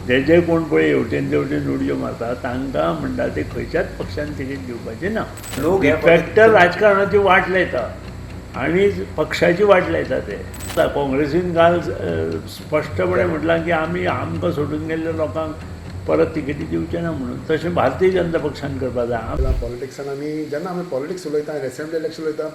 जे कोण पळय हेवटेन तेवटेन उडयो मारता तांकां म्हणटा ते खंयच्याच पक्षान तिकेट दिवपाचें ना. लोक डिफॅक्टर राजकारणाची वाट लायता आनी पक्षाची वाट लायता ते. काँग्रेसीन काल स्पश्टपणे म्हटलां की आमकां सोडून गेल्ल्या लोकांक परत तिकेटी दिवचे ना म्हणून. तशें भारतीय जनता पक्षान करपाक जाय. पॉलिटिक्सान जेन्ना आमी पॉलिटिक्स उलयता असेंब्ली इलेक्शन उलयता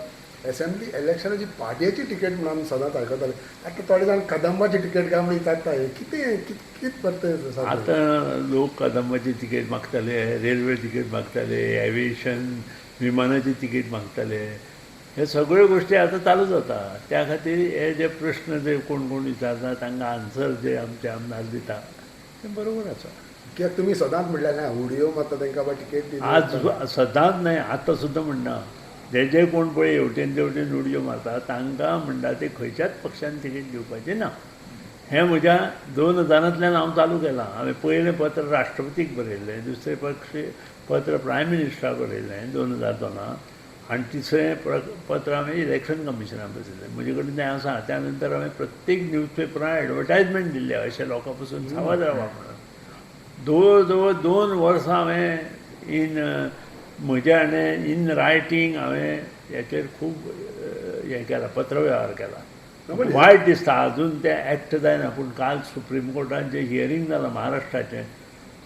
असेंब्ली इलेक्शनाची पार्टयेची तिकेट म्हणून आमी सदांच आयकताले. आतां थोडे जाण कदंबाची तिकेट काय म्हणून विचारता कितें कित परते आतां लोक कदंबाची तिकेट मागताले, रेल्वे तिकेट मागताले, एविएशन विमानाची तिकेट मागताले. हे सगळ्यो गोश्टी आतां चालू जाता. त्या खातीर हे जे प्रश्न जे कोण कोण विचारता तांकां आन्सर जे आमचे आमदार दिता तें बरोबर आसा. कित्याक तुमी सदांच म्हणलें ना उडयो मारता तांकां बाबा तिकेट आज सदांच न्हय आतां सुद्दां म्हणना. जे कोण पळय हेवटेन तेवटेन उडयो मारता तांकां म्हणटा ते खंयच्याच पक्षान तिकेट दिवपाचें ना. हें म्हज्या 2000तल्यान हांव चालू केलां. हांवें पयलें पत्र राष्ट्रपतीक बरयल्लें, दुसरें पत्र प्रायम मिनिस्टराक बरयल्लें 2002 आनी तिसरें पत्र हांवें इलेक्शन कमिशनाक बरयल्लें. म्हजे कडेन तें आसा. त्या नंतर हांवें प्रत्येक न्यूजपेपरान एडवर्टायजमेंट दिल्ले अशें लोकां पसून सावध रावा म्हणून. जवळ जवळ 2 वर्सां हांवें इन रायटींग हांवें हेचेर खूब हें केलां, पत्रव्यवहार केला. वायट दिसता अजून तें एक्ट जायना. पूण काल सुप्रीम कोर्टान जें हियरींग जालां महाराष्ट्राचें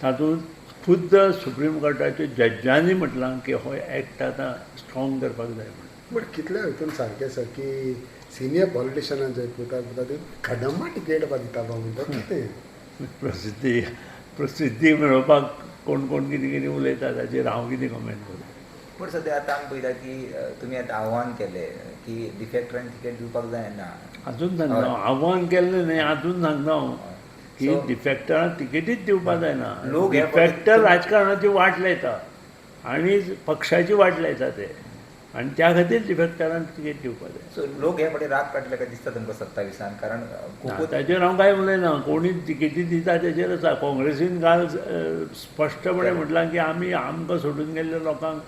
तातूंत खुद्द सुप्रीम कोर्टाच्या जज्जांनी म्हटलां की हो एक्ट आतां स्ट्रॉंग करपाक जाय म्हणून. बट कितल्या हितून सारकें सर की सिनियर पॉलिटिशियनान जे करता ते कदंबा तिकेट दिता म्हणटा कितें प्रसिद्धी मेळोवपाक कोण कोण कितें कितें उलयता ताचेर हांव कितें कमेंट करूं. पण सद्या आतां आमी पळयता की तुमी आतां आव्हान केलें की डिफॅक्टरांक तिकेट दिवपाक जायना. अजून सांगता हांव आव्हान केल्लें न्हय, अजून सांगता हांव की डिफॅक्टरांक तिकेटीच दिवपाक जायना. डिफॅक्टर राजकारणाची वाट लायता आनी पक्षाची वाट लायता ते आनी त्या खातीर डिफॅक्टरांक तिकेट दिवपाक जाय. सो लोक हे फावटी राग काडले काय दिसता तुमकां 27 कारण खूब ताचेर हांव कांय उलयना. कोणी तिकेटी दिता तेचेर आसा. काँग्रेसीन काल स्पश्टपणे म्हटलां की आमकां सोडून गेल्ल्या लोकांक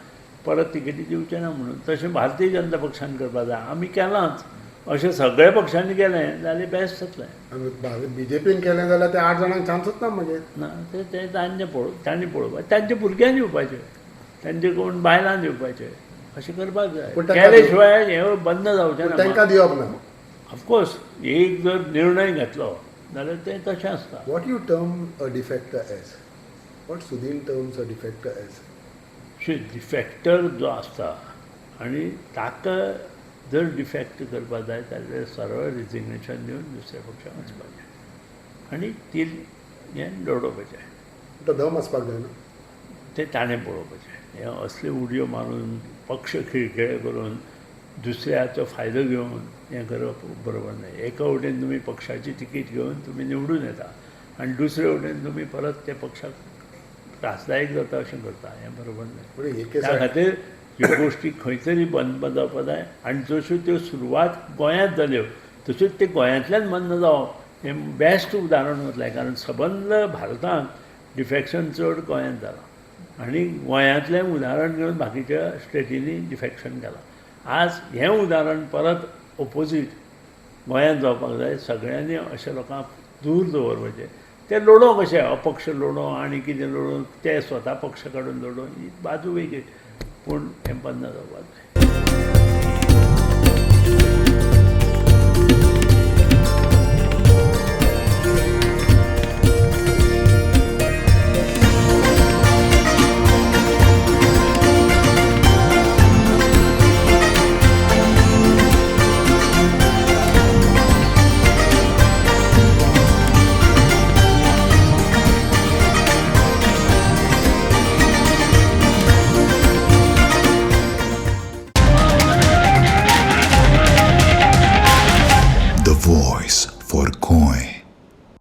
परत तिकेटी दिवचे ना म्हणून. तशें भारतीय जनता पक्षान करपाक जाय. आमी केलांच. अशें सगळ्या पक्षांनी केलें जाल्यार बेस्ट जातलें. बीजेपीन केलें जाल्यार ते 8 जाणांक चान्सूच ना मागीर. ना ते तांणी पळोवपाचें. तांच्या भुरग्यांक दिवपाचें, तांचे कोण बायलांक दिवपाचें. अशें करपाक जाय. केले शिवाय हें बंद जावचें ना. तांकां दिवप ना. ऑफकोर्स एक जर निर्णय घेतलो जाल्यार तें तशें आसता. What you term a defector as? What Sudin terms a defector as? Defector जो आसता आनी ताका जर डिफॅक्ट करपाक जाय जाल्यार सरळ रिजिग्नेशन दिवन दुसऱ्या पक्षाक वचपाचें आनी ती हें लडोवपाचें. तो दम आसपाक जाय ना. तें ताणें पळोवपाचें. हे असले उडयो मारून पक्ष खिळखिळे करून दुसऱ्याचो फायदो घेवन हें करप बरोबर न्हय. एका वटेन तुमी पक्षाची तिकेट घेवन तुमी निवडून येता आनी दुसरे वटेन तुमी परत त्या पक्षाक त्रासदायक जाता अशें करता. हें बरोबर न्हय. त्या खातीर ह्यो गोश्टी खंय तरी बंद जावपाक जाय. आनी जश्यो त्यो सुरवात गोंयांत जाल्यो तश्योच ते गोंयांतल्यान बंद जावप हें बेस्ट उदाहरण वतलें. कारण सबंद भारतांत डिफॅक्शन चड गोंयांत जालां आनी गोंयांतलें उदाहरण घेवन बाकीच्या स्टेटींनी डिफॅक्शन केलां. आज हें उदाहरण परत ऑपोजीट गोंयांत जावपाक जाय. सगळ्यांनी अशा लोकांक दूर दवरपाचें. ते लडो कशें अपक्ष लडो आनी कितें लडो ते स्वता पक्ष काडून लडो ही बाजू वेगळी. पूण हें बंद जावपाक जाय.